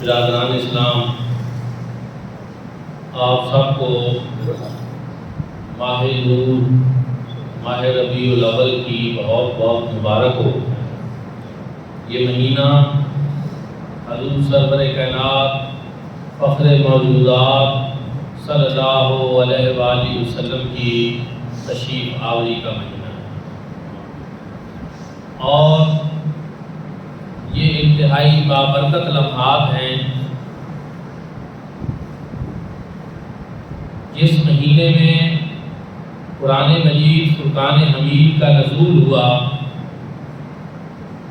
برادران اسلام، آپ سب کو ماہ نور، ماہ ربیع الاول کی بہت بہت مبارک ہو۔ یہ مہینہ حضور سرور کائنات فخر موجودات صلی اللہ علیہ وآلہ وسلم کی تشریف آوری کا مہینہ ہے، اور یہ انتہائی بابرکت لمحات ہیں جس مہینے میں قرآن مجید فرقان حمید کا نزول ہوا۔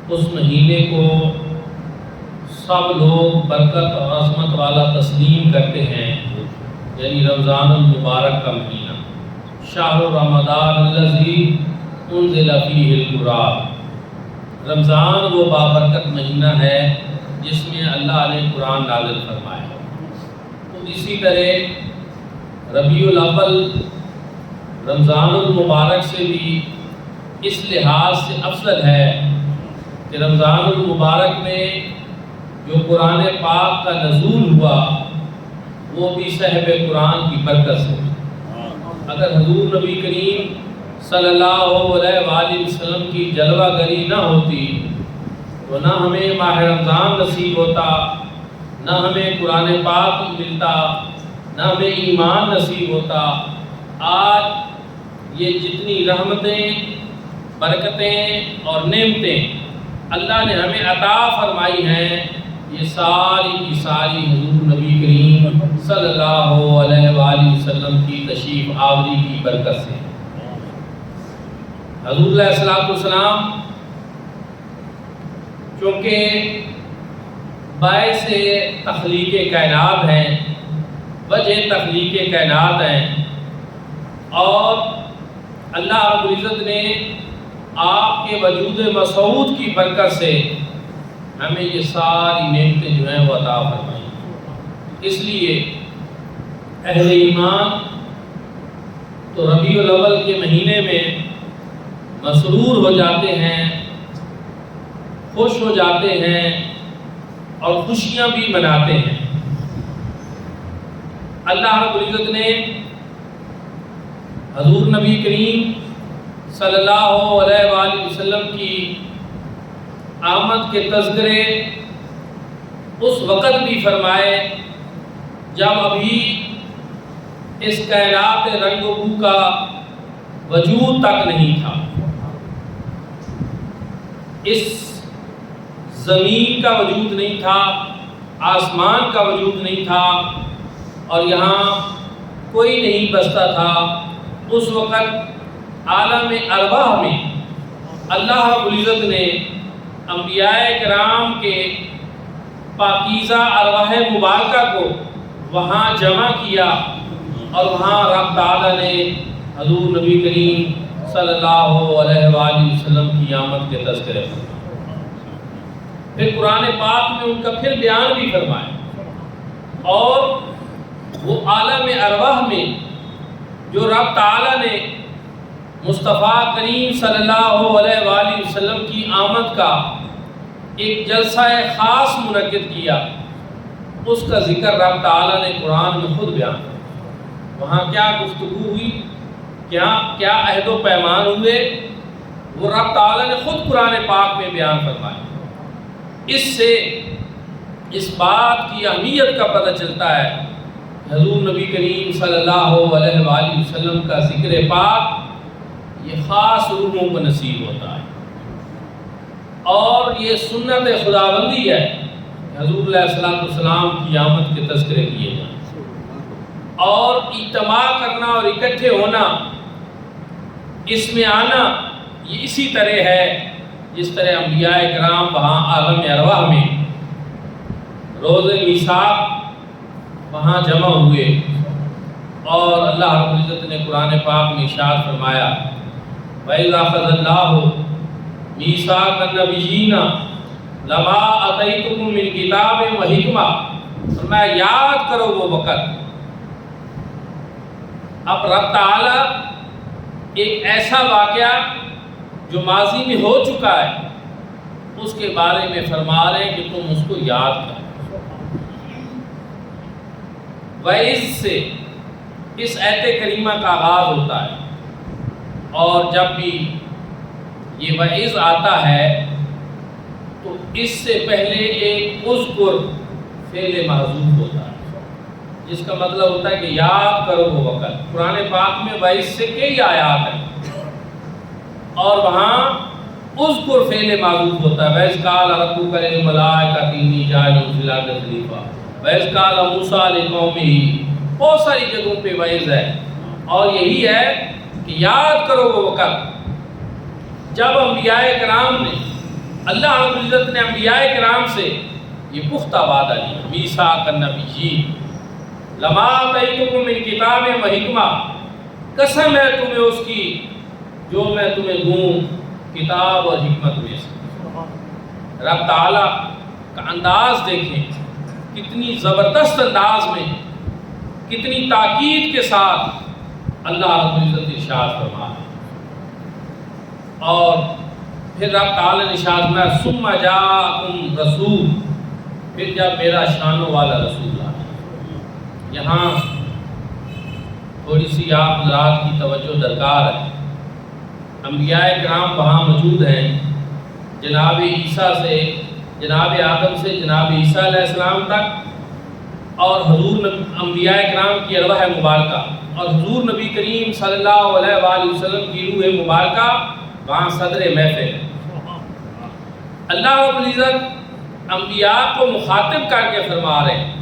اس مہینے کو سب لوگ برکت اور عظمت والا تسلیم کرتے ہیں، یعنی رمضان المبارک کا مہینہ، شہر رمضان الذی انزل فیہ القرآن۔ رمضان وہ بابرکت مہینہ ہے جس میں اللہ نے قرآن نازل فرمایا۔ تو اسی طرح ربیع الاول رمضان المبارک سے بھی اس لحاظ سے افضل ہے کہ رمضان المبارک میں جو قرآن پاک کا نزول ہوا وہ بھی صاحب قرآن کی برکت سے۔ اگر حضور نبی کریم صلی اللہ علیہ وآلہ وسلم کی جلوہ گری نہ ہوتی تو نہ ہمیں ماہ رمضان نصیب ہوتا، نہ ہمیں قرآن پاک ملتا، نہ ہمیں ایمان نصیب ہوتا۔ آج یہ جتنی رحمتیں، برکتیں اور نعمتیں اللہ نے ہمیں عطا فرمائی ہیں، یہ ساری کی ساری حضور نبی کریم صلی اللہ علیہ وآلہ وسلم کی تشریف آوری کی برکت سے۔ حضور علیہ السلام چونکہ باعث تخلیق کائنات ہیں، وجہ تخلیق کائنات ہیں، اور اللہ رب العزت نے آپ کے وجود مسعود کی برکت سے ہمیں یہ ساری نعمتیں جو ہیں وہ عطا فرمائی۔ اس لیے اہل ایمان تو ربیع الاول کے مہینے میں مسرور ہو جاتے ہیں، خوش ہو جاتے ہیں اور خوشیاں بھی مناتے ہیں۔ اللہ رب العزت نے حضور نبی کریم صلی اللہ علیہ وآلہ وسلم کی آمد کے تذکرے اس وقت بھی فرمائے جب ابھی اس کائنات رنگ و بو کا وجود تک نہیں تھا، اس زمین کا وجود نہیں تھا، آسمان کا وجود نہیں تھا، اور یہاں کوئی نہیں بستا تھا۔ اس وقت عالم ارواح میں اللہ رب العزت نے انبیاء کرام کے پاکیزہ ارواح مبارکہ کو وہاں جمع کیا، اور وہاں رب تعالیٰ نے حضور نبی کریم صلی اللہ علیہ وآلہ وسلم کی آمد کے تذکرے فرمائے۔ پھر قرآن پاک میں ان کا پھر بیان بھی فرمایا، اور وہ عالم ارواح میں جو رب تعالیٰ نے مصطفیٰ کریم صلی اللہ علیہ وآلہ وسلم کی آمد کا ایک جلسہ خاص منعقد کیا، اس کا ذکر رب تعالیٰ نے قرآن میں خود بیان کیا۔ وہاں کیا گفتگو ہوئی، کیا عہد و پیمان ہوئے، وہ رب تعالیٰ نے خود قرآن پاک میں بیان فرمایا۔ اس سے اس بات کی اہمیت کا پتہ چلتا ہے کہ حضور نبی کریم صلی اللہ علیہ وآلہ وسلم کا ذکر پاک یہ خاص روحوں کو نصیب ہوتا ہے، اور یہ سنت خداوندی ہے کہ حضور علیہ السلام کی آمد کے تذکرے کیے جائیں، اور اجتماع کرنا اور اکٹھے ہونا، اس میں آنا، یہ اسی طرح ہے جس طرح انبیاء کرام وہاں عالم ارواح میں روز میثاق وہاں جمع ہوئے، اور اللہ رب العزت نے قرآن پاک میں ارشاد فرمایا وَإِذَا أَخَذَ اللَّهُ مِيثَاقَ النَّبِيِّينَ لَمَا آتَيْتُكُم مِّن كِتَابٍ وَحِکْمَةٍ۔ فرمایا یاد کرو وہ وقت، اب رب تعالیٰ ایک ایسا واقعہ جو ماضی میں ہو چکا ہے اس کے بارے میں فرما رہے ہیں کہ تم اس کو یاد کرو۔ وعظ سے اس آیت کریمہ کا آغاز ہوتا ہے، اور جب بھی یہ وعظ آتا ہے تو اس سے پہلے ایک اذکر فعل محذوف ہوتا ہے، جس کا مطلب ہوتا ہے کہ یاد کرو وہ وقت۔ قرآن پاک میں وعظ سے کئی آیات ہیں، اور وہاں اذکر فعل محذوف ہوتا ہے۔ وَإِذْ قَالَ رَبُّكَ لِلْمَلَائِكَةِ إِنِّي جَاعِلٌ فِي الْأَرْضِ خَلِيفَةً وَإِذْ قَالَ مُوسَىٰ لِقَوْمِهِ، بہت ساری جگہوں پہ وعظ ہے، اور یہی ہے کہ یاد کرو وہ وقت جب انبیاء کرام نے، اللہ رب العزت نے انبیاء کرام سے یہ پختہ وعدہ لیا، میثاق النبیین، لما آتیتکم من کتاب و حکمہ، قسم ہے تمہیں اس کی جو میں تمہیں دوں کتاب اور حکمت میں سے۔ رب تعالیٰ کا انداز دیکھیں، کتنی زبردست انداز میں، کتنی تاکید کے ساتھ اللہ رب العزت ارشاد فرما ہے۔ اور پھر رب تعالیٰ نے ارشاد فرمایا ثم جاءکم رسول، پھر جب میرا شانوں والا رسول آیا۔ یہاں تھوڑی سی آپ حضرات کی توجہ درکار ہے۔ انبیاء کرام وہاں موجود ہیں، جناب عیسیٰ سے، جناب آدم سے جناب عیسیٰ علیہ السلام تک، اور حضور انبیاء کرام کی ارواح مبارکہ اور حضور نبی کریم صلی اللہ علیہ وآلہ وسلم کی روح مبارکہ وہاں صدر محفل ہے۔ اللہ رب العزت انبیاء کو مخاطب کر کے فرما رہے ہیں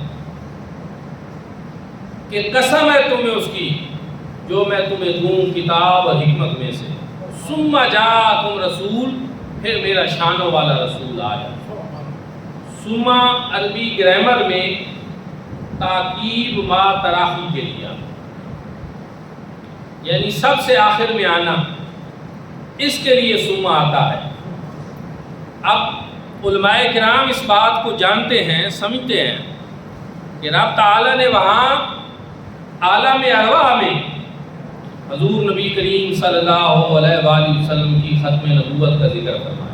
کہ قسم ہے تمہیں اس کی جو میں تمہیں دوں کتاب اور حکمت میں سے، ثم جاءکم رسول، پھر میرا شانوں والا رسول آیا۔ ثم عربی گرامر میں تاکید ما تراخی کے لیا، یعنی سب سے آخر میں آنا، اس کے لیے ثم آتا ہے۔ اب علماء کرام اس بات کو جانتے ہیں، سمجھتے ہیں کہ رب تعالیٰ نے وہاں عالم ارواح میں حضور نبی کریم صلی اللہ علیہ وآلہ وسلم کی ختم نبوت کا ذکر فرمایا۔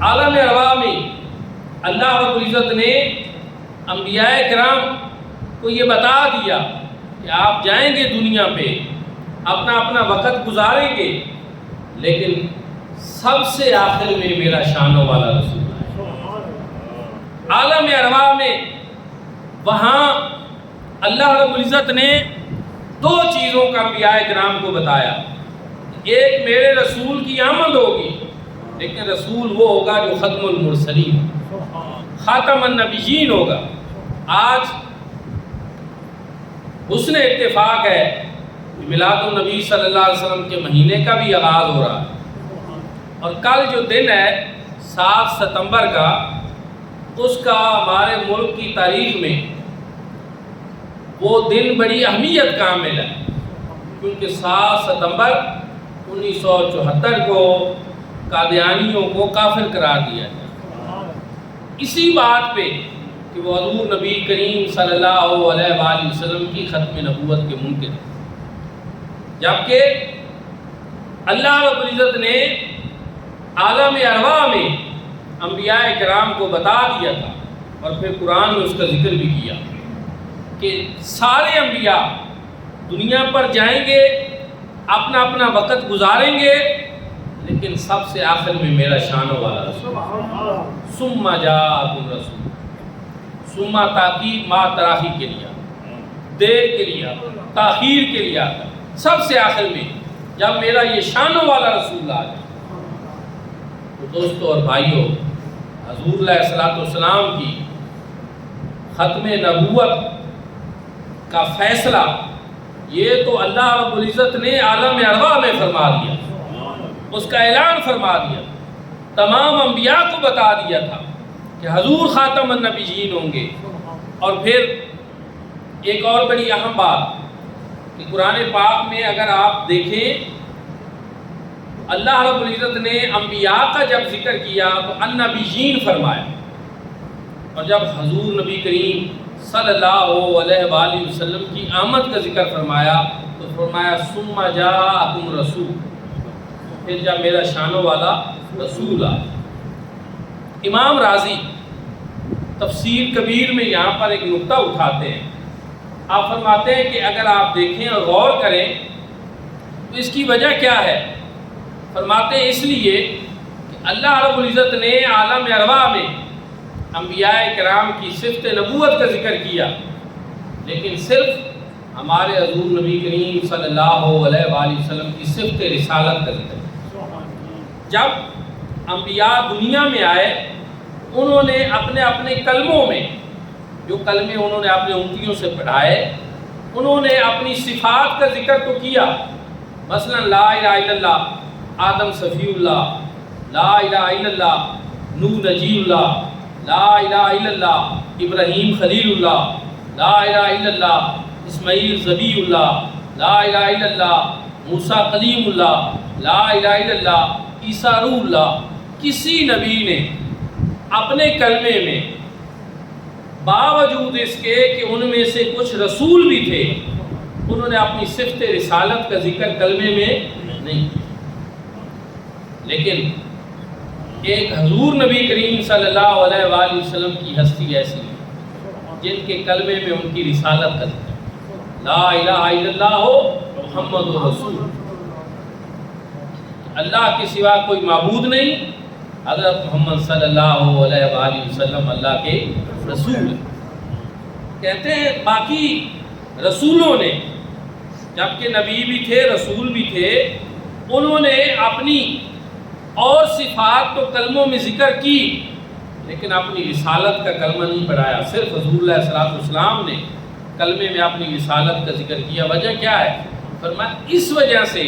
عالم ارواح میں اللہ رب العزت نے انبیاء کرام کو یہ بتا دیا کہ آپ جائیں گے دنیا پہ، اپنا اپنا وقت گزاریں گے، لیکن سب سے آخر میں میرا شانوں والا رسول ہے۔ عالم ارواح میں وہاں اللہ رب العزت نے دو چیزوں کا انبیاء کرام کو بتایا۔ ایک میرے رسول کی آمد ہوگی، لیکن رسول وہ ہوگا جو ختم المرسلین، خاتم النبیین ہوگا۔ آج حسن اتفاق ہے میلاد النبی صلی اللہ علیہ وسلم کے مہینے کا بھی آغاز ہو رہا ہے، اور کل جو دن ہے 7 ستمبر کا، اس کا ہمارے ملک کی تاریخ میں وہ دن بڑی اہمیت کا حامل ہے، کیونکہ 7 ستمبر 1974 کو قادیانیوں کو کافر قرار دیا گیا، اسی بات پہ کہ وہ حضور نبی کریم صلی اللہ علیہ وآلہ وسلم کی ختم نبوت کے منکر ہیں۔ جبکہ اللہ رب العزت نے عالم ارواح میں انبیاء کرام کو بتا دیا تھا، اور پھر قرآن میں اس کا ذکر بھی کیا کہ سارے انبیاء دنیا پر جائیں گے، اپنا اپنا وقت گزاریں گے، لیکن سب سے آخر میں میرا شانوں والا رسول۔ ثم جاءکم رسول، ثم تاکید ما تراخی کے لیے، دیر کے لیے، تاخیر کے لیے آتا، سب سے آخر میں جب میرا یہ شانوں والا رسول آ جائے۔ تو دوستو اور بھائیو، حضور علیہ السلام کی ختم نبوت کا فیصلہ یہ تو اللہ رب العزت نے عالم ارواح میں فرما دیا، اس کا اعلان فرما دیا، تمام انبیاء کو بتا دیا تھا کہ حضور خاتم النبیین ہوں گے۔ اور پھر ایک اور بڑی اہم بات کہ قرآن پاک میں اگر آپ دیکھیں، اللہ رب العزت نے انبیاء کا جب ذکر کیا تو النبیین فرمایا، اور جب حضور نبی کریم صلی اللہ علیہ وآلہ وسلم کی آمد کا ذکر فرمایا تو فرمایا ثم جاءکم رسول، پھر جب میرا شانوں والا رسولا۔ امام راضی تفسیر کبیر میں یہاں پر ایک نقطہ اٹھاتے ہیں، آپ فرماتے ہیں کہ اگر آپ دیکھیں اور غور کریں تو اس کی وجہ کیا ہے؟ فرماتے ہیں اس لیے کہ اللہ رب العزت نے عالم ارواح میں انبیاء کرام کی صفت نبوت کا ذکر کیا، لیکن صرف ہمارے حضور نبی کریم صلی اللہ علیہ وآلہ وسلم کی صفت رسالت کا ذکر کیا۔ جب انبیاء دنیا میں آئے انہوں نے اپنے اپنے کلموں میں، جو کلمے انہوں نے اپنے امتیوں سے پڑھائے، انہوں نے اپنی صفات کا ذکر تو کیا، مثلا لا الہ الا اللہ آدم صفی اللہ، لا الہ الا اللہ نوح نجی اللہ، لا الہ الا اللہ ابراہیم خلیل اللہ، لا الہ الا اللہ اسماعیل ذبیح اللہ، لا الہ الا اللہ موسیٰ کلیم اللہ، لا الہ الا اللہ عیسیٰ روح اللہ۔ کسی نبی نے اپنے کلمے میں باوجود اس کے کہ ان میں سے کچھ رسول بھی تھے، انہوں نے اپنی صفت رسالت کا ذکر کلمے میں نہیں کیا، لیکن ایک حضور نبی کریم صلی اللہ علیہ وآلہ وسلم کی ہستی ایسی ہے جن کے کلمے میں ان کی رسالت کا ذکر، لا الہ الا اللہ محمد رسول، اللہ کے سوا کوئی معبود نہیں، حضرت محمد صلی اللہ علیہ وآلہ وسلم اللہ کے رسول ہیں۔ کہتے ہیں باقی رسولوں نے، جبکہ نبی بھی تھے رسول بھی تھے، انہوں نے اپنی اور صفات تو کلموں میں ذکر کی لیکن اپنی رسالت کا کلمہ نہیں پڑھایا، صرف حضور علیہ الصلوۃ والسلام نے کلمے میں اپنی رسالت کا ذکر کیا۔ وجہ کیا ہے؟ فرمایا اس وجہ سے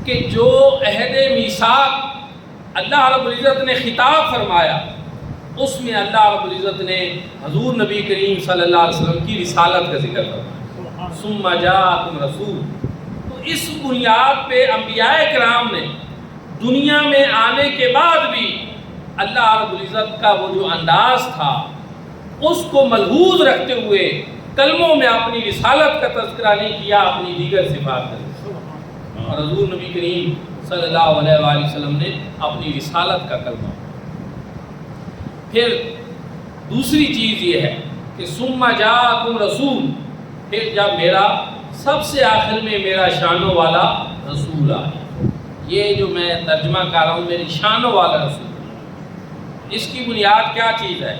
کہ جو عہد میثاق اللہ رب العزت نے خطاب فرمایا اس میں اللہ رب العزت نے حضور نبی کریم صلی اللہ علیہ وسلم کی رسالت کا ذکر فرمایا، ثم جاءکم رسول۔ تو اس بنیاد پہ انبیاء کرام نے دنیا میں آنے کے بعد بھی اللہ رب العزت کا وہ جو انداز تھا اس کو ملحوظ رکھتے ہوئے کلموں میں اپنی رسالت کا تذکرہ نہیں کیا، اپنی دیگر صفات کا ذکر، اور حضور نبی کریم صلی اللہ علیہ وآلہ وسلم نے اپنی رسالت کا کلمہ۔ پھر دوسری چیز یہ ہے کہ ثم جاءکم رسول، پھر جب میرا سب سے آخر میں میرا شانوں والا رسول آیا، یہ جو میں ترجمہ کر رہا ہوں میری شانوں والا رسول، اس کی بنیاد کیا چیز ہے؟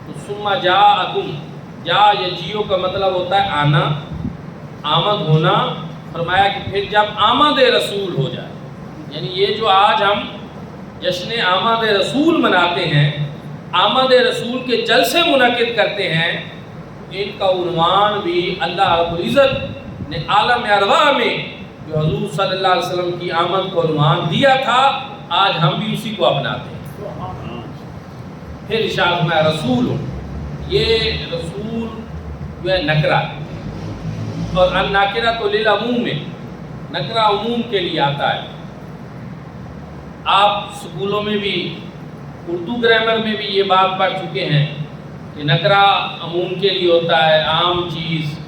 تو ثم جاءکم، جا یا جیو کا مطلب ہوتا ہے آنا، آمد ہونا۔ فرمایا کہ پھر جب آمد رسول ہو جائے، یعنی یہ جو آج ہم جشن آمد رسول مناتے ہیں، آمد رسول کے جلسے منعقد کرتے ہیں، ان کا عنوان بھی اللہ رب العزت نے عالم ارواح میں جو حضور صلی اللہ علیہ وسلم کی آمد کو عنوان دیا تھا، آج ہم بھی اسی کو اپناتے ہیں۔ پھر ارشاد میں رسول ہوں، یہ رسول جو ہے نکرہ ہے، اور الناکرہ تو للعموم میں، نکرہ عموم کے لیے آتا ہے۔ آپ سکولوں میں بھی اردو گرامر میں بھی یہ بات پڑھ چکے ہیں کہ نکرہ عموم کے لیے ہوتا ہے، عام چیز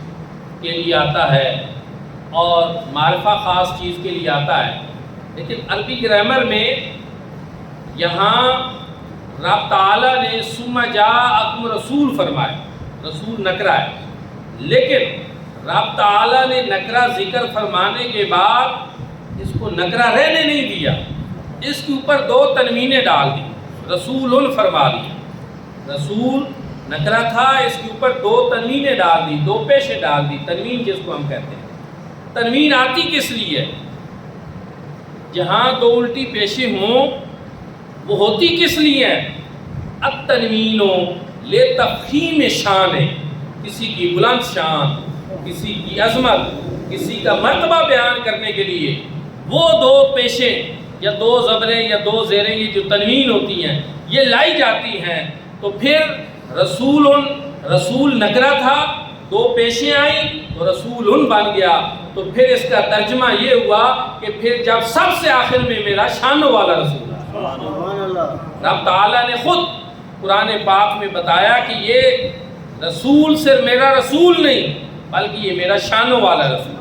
کے لیے آتا ہے، اور معرفہ خاص چیز کے لیے آتا ہے۔ لیکن عربی گرامر میں یہاں رب تعالیٰ نے ثم جاءکم رسول فرمایا، رسول نکرہ ہے، لیکن رب تعالیٰ نے نکرہ ذکر فرمانے کے بعد اس کو نکرہ رہنے نہیں دیا، اس کے اوپر دو تنوینیں ڈال دی، رسول فرما دیا۔ رسول نکرہ تھا، اس کے اوپر دو تنوینیں ڈال دی، دو پیشیں ڈال دی، تنوین جس کو ہم کہتے ہیں۔ تنوین آتی کس لیے؟ جہاں دو الٹی پیشیں ہوں وہ ہوتی کس لیے؟ التنوین لتفخیم شان ہے، کسی کی بلند شان، کسی کی عظمت، کسی کا مرتبہ بیان کرنے کے لیے وہ دو پیشیں یا دو زبریں یا دو زیریں، یہ جو تنوین ہوتی ہیں یہ لائی جاتی ہیں۔ تو پھر رسول نکرہ تھا، دو پیشیں آئیں تو رسول بن گیا۔ تو پھر اس کا ترجمہ یہ ہوا کہ پھر جب سب سے آخر میں میرا شانوں والا رسول ہے۔ رب تعالیٰ نے خود قرآن پاک میں بتایا کہ یہ رسول صرف میرا رسول نہیں بلکہ یہ میرا شانوں والا رسول۔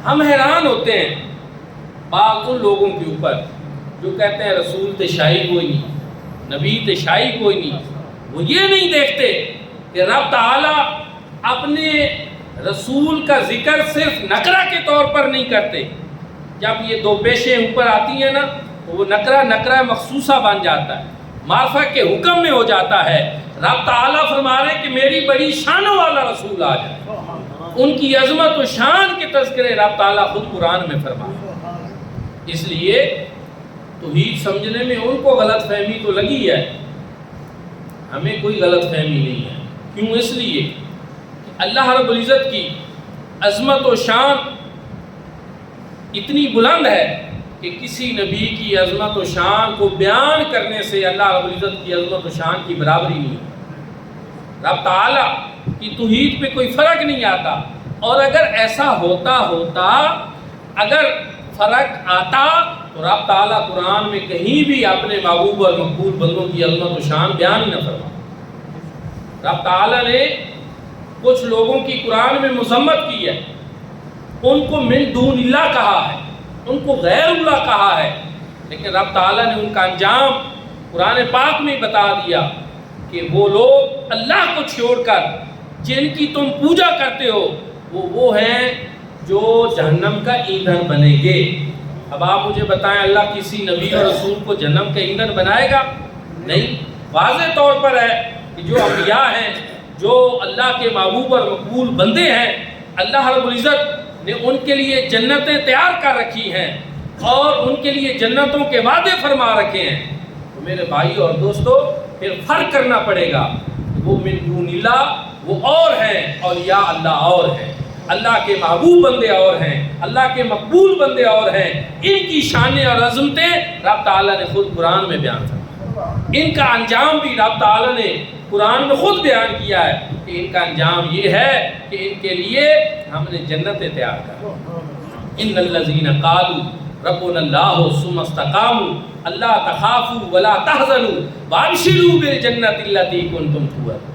ہم حیران ہوتے ہیں بعض ان لوگوں کے اوپر جو کہتے ہیں رسول تے شاہی کوئی نہیں، نبی تے شاہی کوئی نہیں، وہ یہ نہیں دیکھتے کہ رب تعالیٰ اپنے رسول کا ذکر صرف نکرہ کے طور پر نہیں کرتے. جب یہ دو پیشیں اوپر آتی ہیں نا تو وہ نکرہ مخصوصہ بن جاتا ہے، معرفت کے حکم میں ہو جاتا ہے. رب تعالیٰ فرما رہے ہیں کہ میری بڑی شانوں والا رسول آ جائے. ان کی عظمت و شان کے تذکرے رب تعالیٰ خود قرآن میں فرما رہے ہیں. اس لیے توحید سمجھنے میں ان کو غلط فہمی تو لگی ہے، ہمیں کوئی غلط فہمی نہیں ہے. کیوں؟ اس لیے کہ اللہ رب العزت کی عظمت و شان اتنی بلند ہے کہ کسی نبی کی عظمت و شان کو بیان کرنے سے اللہ رب العزت کی عظمت و شان کی برابری نہیں ہے. رب تعالیٰ کی توحید پہ کوئی فرق نہیں آتا. اور اگر ایسا ہوتا اگر فرق آتا تو رب تعالیٰ قرآن میں کہیں بھی اپنے محبوب اور مقبول بندوں کی عظمت و شان بیان ہی نہ فرما. رب تعالیٰ نے کچھ لوگوں کی قرآن میں مذمت کی ہے، ان کو من دون اللہ کہا ہے، ان کو غیر اللہ کہا ہے، لیکن رب تعالیٰ نے ان کا انجام قرآن پاک میں بتا دیا کہ وہ لوگ اللہ کو چھوڑ کر جن کی تم پوجا کرتے ہو وہ ہیں جو جہنم کا ایندھن بنیں گے. اب آپ مجھے بتائیں اللہ کسی نبی اور رسول کو جہنم کا ایندھن بنائے گا؟ نہیں. واضح طور پر ہے کہ جو انبیاء ہیں، جو اللہ کے محبوب اور مقبول بندے ہیں، اللہ رب العزت نے ان کے لیے جنتیں تیار کر رکھی ہیں اور ان کے لیے جنتوں کے وعدے فرما رکھے ہیں. تو میرے بھائی اور دوستو، پھر فرق کرنا پڑے گا. وہ من دون اللہ وہ اور ہیں اور یا اللہ اور ہیں. اللہ کے محبوب بندے اور ہیں، اللہ کے مقبول بندے اور ہیں. ان کی شانیں اور عظمتیں رب تعالیٰ نے خود قرآن میں بیان کیا. ان کا انجام بھی رب تعالیٰ نے قرآن میں خود بیان کیا ہے کہ ان کا انجام یہ ہے کہ ان کے لیے ہم نے جنتیں تیار کر. ان الذین قالوا ربنا اللہ ثم استقاموا اللہ تخافوا ولا تحزنوا وابشروا بالجنۃ التي کنتم توعدون.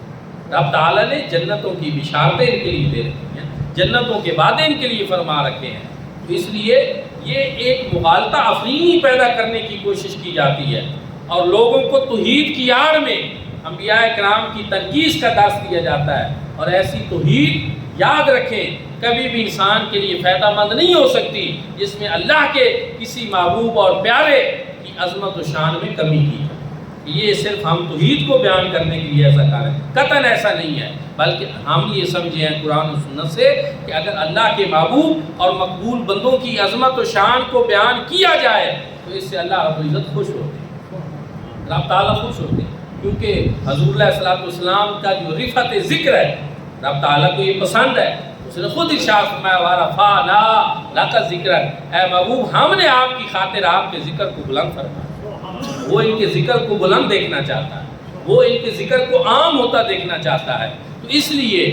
رب تعالیٰ نے جنتوں کی بشارتیں ان کے لیے دے رکھی ہیں، جنتوں کے وعدے ان کے لیے فرما رکھے ہیں. تو اس لیے یہ ایک مغالطہ افرینی پیدا کرنے کی کوشش کی جاتی ہے اور لوگوں کو توحید کی آڑ میں انبیاء کرام کی تنقیص کا درس دیا جاتا ہے. اور ایسی توحید یاد رکھیں کبھی بھی انسان کے لیے فائدہ مند نہیں ہو سکتی جس میں اللہ کے کسی محبوب اور پیارے کی عظمت و شان میں کمی کی ہے. یہ صرف ہم توحید کو بیان کرنے کے لیے ایسا کر رہے ہیں، قطعاً ایسا نہیں ہے، بلکہ ہم یہ سمجھے ہیں قرآن و سنت سے کہ اگر اللہ کے محبوب اور مقبول بندوں کی عظمت و شان کو بیان کیا جائے تو اس سے اللہ رب العزت خوش ہوتے ہیں، رب تعالیٰ خوش ہوتے ہیں. کیونکہ حضور علیہ الصلوۃ والسلام کا جو رفعت ذکر ہے رب تعالیٰ کو یہ پسند ہے. اس نے خود ارشاد فرمایا وَرَفَعْنَا لَكَ ذِكْرَكَ، اے محبوب ہم نے آپ کی خاطر آپ کے ذکر کو بلند فرمایا. وہ ان کے ذکر کو بلند دیکھنا چاہتا ہے، وہ ان کے ذکر کو عام ہوتا دیکھنا چاہتا ہے. تو اس لیے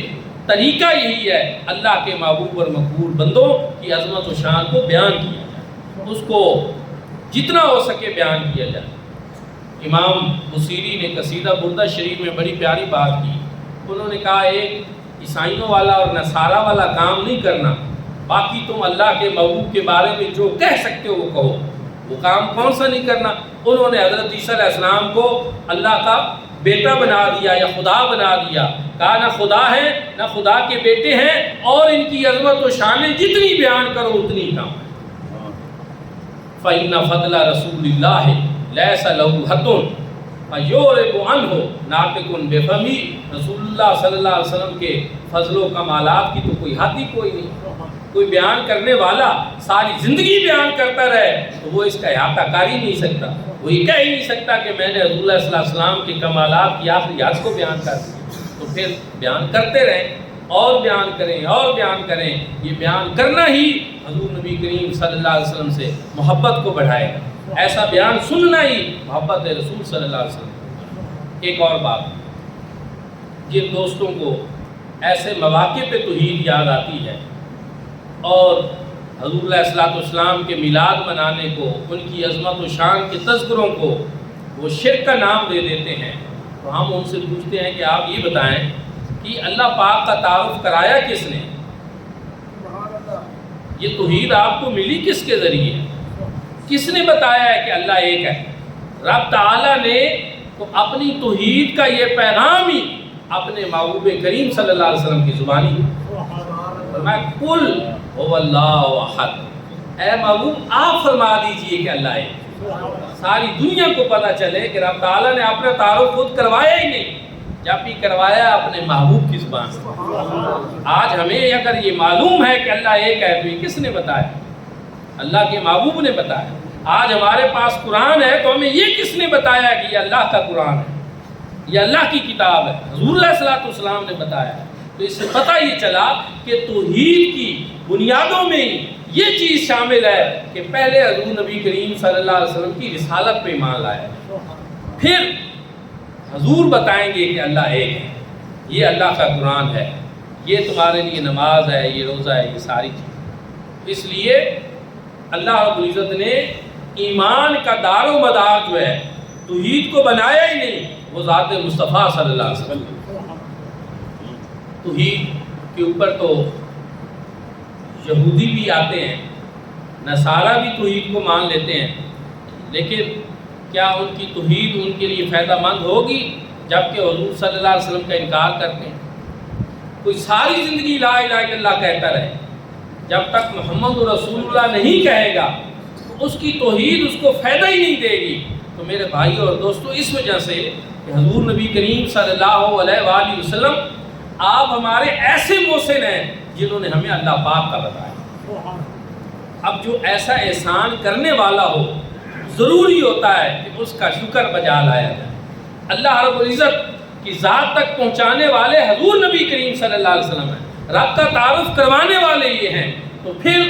طریقہ یہی ہے اللہ کے محبوب اور مقبول بندوں کی عظمت و شان کو بیان کیا جائے، اس کو جتنا ہو سکے بیان کیا جائے. امام بصیری نے قصیدہ بردہ شریف میں بڑی پیاری بات کی. انہوں نے کہا ایک عیسائیوں والا اور نصارہ والا کام نہیں کرنا، باقی تم اللہ کے محبوب کے بارے میں جو کہہ سکتے ہو وہ کہو. وہ کام کون سا نہیں کرنا؟ انہوں نے حضرت عیسیٰ علیہ السلام کو اللہ کا بیٹا بنا دیا یا خدا بنا دیا. کہا نہ خدا ہے نہ خدا کے بیٹے ہیں اور ان کی عظمت و شانیں جتنی بیان کرو اتنی کم ہے. فَإِنَّ فَضْلَ رَسُولِ اللَّهِ لَيْسَ لَهُ حَدٌّ فَيُعْرِضُ عَنْهُ نَاطِقٌ بِفَمِهِ. رسول اللہ صلی اللہ علیہ وسلم کے فضل و کمالات کی تو کوئی حد ہی کوئی نہیں. کوئی بیان کرنے والا ساری زندگی بیان کرتا رہے تو وہ اس کا احاطہ کر ہی نہیں سکتا. وہ یہ کہہ ہی نہیں سکتا کہ میں نے رسول اللہ صلی اللہ علیہ وسلم کے کمالات کی آخری حد کو بیان کر دیا. تو پھر بیان کرتے رہیں اور بیان کریں اور بیان کریں. یہ بیان کرنا ہی حضور نبی کریم صلی اللہ علیہ وسلم سے محبت کو بڑھائے گا. ایسا بیان سننا ہی محبت رسول صلی اللہ علیہ وسلم. ایک اور بات، جن دوستوں کو ایسے مواقع پہ توحید یاد آتی ہے اور حضور علیہ الصلوۃ والسلام کے میلاد منانے کو، ان کی عظمت و شان کے تذکروں کو وہ شرک کا نام دے دیتے ہیں، تو ہم ان سے پوچھتے ہیں کہ آپ یہ بتائیں کہ اللہ پاک کا تعارف کرایا کس نے؟ یہ توحید آپ کو ملی کس کے ذریعے؟ کس نے بتایا ہے کہ اللہ ایک ہے؟ رب تعالیٰ نے تو اپنی توحید کا یہ پیغام ہی اپنے محبوب کریم صلی اللہ علیہ وسلم کی زبانی فرمایا قل هو اللہ احد، اے محبوب آپ فرما دیجئے کہ اللہ ہے۔ ساری دنیا کو پتہ چلے کہ رب تعالیٰ نے اپنا تعارف خود کروایا ہی نہیں، جب بھی کروایا اپنے محبوب کی زبان سے۔ آج ہمیں اگر یہ معلوم ہے کہ اللہ ایک ہے تو یہ کس نے بتایا؟ اللہ کے محبوب نے بتایا۔ آج ہمارے پاس قرآن ہے تو ہمیں یہ کس نے بتایا کہ یہ اللہ کا قرآن ہے، یہ اللہ کی کتاب ہے، حضور علیہ الصلوۃ والسلام نے بتایا۔ تو اس سے پتہ یہ چلا کہ توحید کی بنیادوں میں یہ چیز شامل ہے کہ پہلے حضور نبی کریم صلی اللہ علیہ وسلم کی رسالت پہ ایمان لائے، پھر حضور بتائیں گے کہ اللہ ایک ہے، یہ اللہ کا قرآن ہے، یہ تمہارے لیے نماز ہے، یہ روزہ ہے، یہ ساری چیز۔ اس لیے اللہ رب العزت نے ایمان کا دار و مدار جو ہے توحید کو بنایا ہی نہیں، وہ ذات مصطفیٰ صلی اللہ علیہ وسلم۔ توحید کے اوپر تو یہودی بھی آتے ہیں، نصارہ بھی توحید کو مان لیتے ہیں، لیکن کیا ان کی توحید ان کے لیے فائدہ مند ہوگی جبکہ حضور صلی اللہ علیہ وسلم کا انکار کرتے ہیں؟ کوئی ساری زندگی لا الہ الا اللہ کہتا رہے، جب تک محمد رسول اللہ نہیں کہے گا تو اس کی توحید اس کو فائدہ ہی نہیں دے گی۔ تو میرے بھائیوں اور دوستوں، اس وجہ سے کہ حضور نبی کریم صلی اللہ علیہ وآلہ وسلم آپ ہمارے ایسے محسن ہیں جنہوں نے ہمیں اللہ پاک کا بتایا۔ اب جو ایسا احسان کرنے والا ہو ضروری ہوتا ہے کہ اس کا شکر بجا لایا جائے۔ اللہ رب العزت کی ذات تک پہنچانے والے حضور نبی کریم صلی اللہ علیہ وسلم ہیں، رب کا تعارف کروانے والے یہ ہیں، تو پھر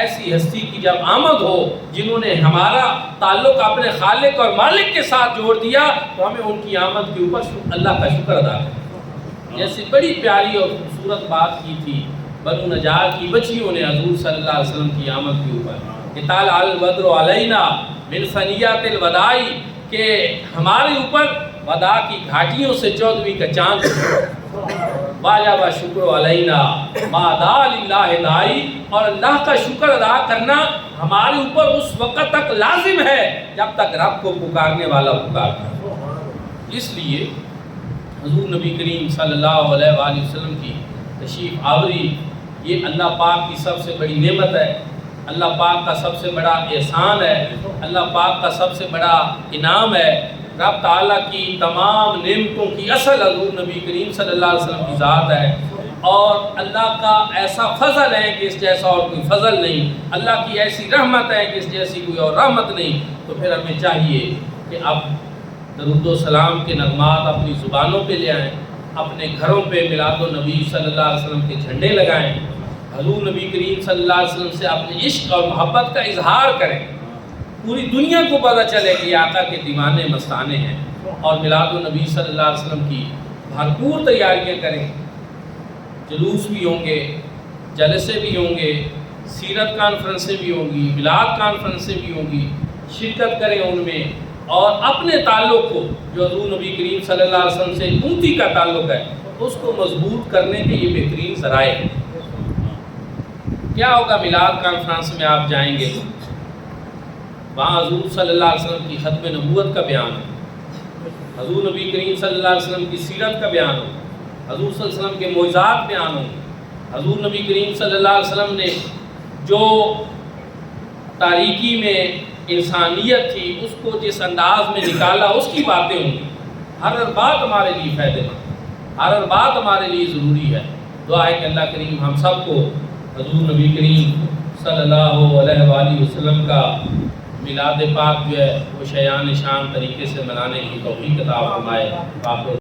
ایسی ہستی کی جب آمد ہو جنہوں نے ہمارا تعلق اپنے خالق اور مالک کے ساتھ جوڑ دیا، تو ہمیں ان کی آمد کے اوپر اللہ کا شکر ادا کریں۔ جیسے بڑی پیاری اور خوبصورت بات کی تھی بنو نجار کی بچیوں نے حضور صلی اللہ علیہ وسلم کی آمد کے اوپر کہ طلع البدر علینا من ثنیات الوداع، کہ ہمارے اوپر وداع کی گھاٹیوں سے 14ویں کا چاند واجب شکر علینا ما دعا للہ داعی، اور اللہ کا شکر ادا کرنا ہمارے اوپر اس وقت تک لازم ہے جب تک رب کو پکارنے والا پکارتا ہے۔ اس لیے حضور نبی کریم صلی اللہ علیہ وآلہ وسلم کی تشریف آوری یہ اللہ پاک کی سب سے بڑی نعمت ہے، اللہ پاک کا سب سے بڑا احسان ہے، اللہ پاک کا سب سے بڑا انعام ہے۔ رب تعالیٰ کی تمام نعمتوں کی اصل حضور نبی کریم صلی اللہ علیہ وسلم کی ذات ہے، اور اللہ کا ایسا فضل ہے کہ اس جیسا اور کوئی فضل نہیں، اللہ کی ایسی رحمت ہے کہ اس جیسی کوئی اور رحمت نہیں۔ تو پھر ہمیں چاہیے کہ اب درود و سلام کے نغمات اپنی زبانوں پہ لے آئیں، اپنے گھروں پہ میلاد النبی صلی اللہ علیہ وسلم کے جھنڈے لگائیں، حضور نبی کریم صلی اللہ علیہ وسلم سے اپنے عشق اور محبت کا اظہار کریں، پوری دنیا کو پتہ چلے کہ آقا کے دیوانے مستانے ہیں، اور میلاد النبی صلی اللہ علیہ وسلم کی بھرپور تیاریاں کریں۔ جلوس بھی ہوں گے، جلسے بھی ہوں گے، سیرت کانفرنسیں بھی ہوں گی، میلاد کانفرنسیں بھی ہوں گی، شرکت کریں ان میں، اور اپنے تعلق کو جو حضور نبی کریم صلی اللہ علیہ وسلم سے امتی کا تعلق ہے اس کو مضبوط کرنے کے یہ بہترین ذرائع ہیں۔ کیا ہوگا میلاد کانفرنس میں آپ جائیں گے، وہاں حضور صلی اللہ علیہ وسلم کی ختم نبوت کا بیان ہو، حضور نبی کریم صلی اللہ علیہ وسلم کی سیرت کا بیان ہو، حضور صلی اللہ علیہ وسلم کے معجزات بیان ہوں، حضور نبی کریم صلی اللہ علیہ وسلم نے جو تاریکی میں انسانیت تھی اس کو جس انداز میں نکالا اس کی باتیں ہوں گی۔ ہر بات ہمارے لیے فائدہ مند، ہر بات ہمارے لیے ضروری ہے۔ دعا ہے کہ اللہ کریم ہم سب کو حضور نبی کریم صلی اللہ علیہ وآلہ وسلم کا میلاد پاک جو ہے وہ شایان شان طریقے سے منانے کی توفیق عطا فرمائے۔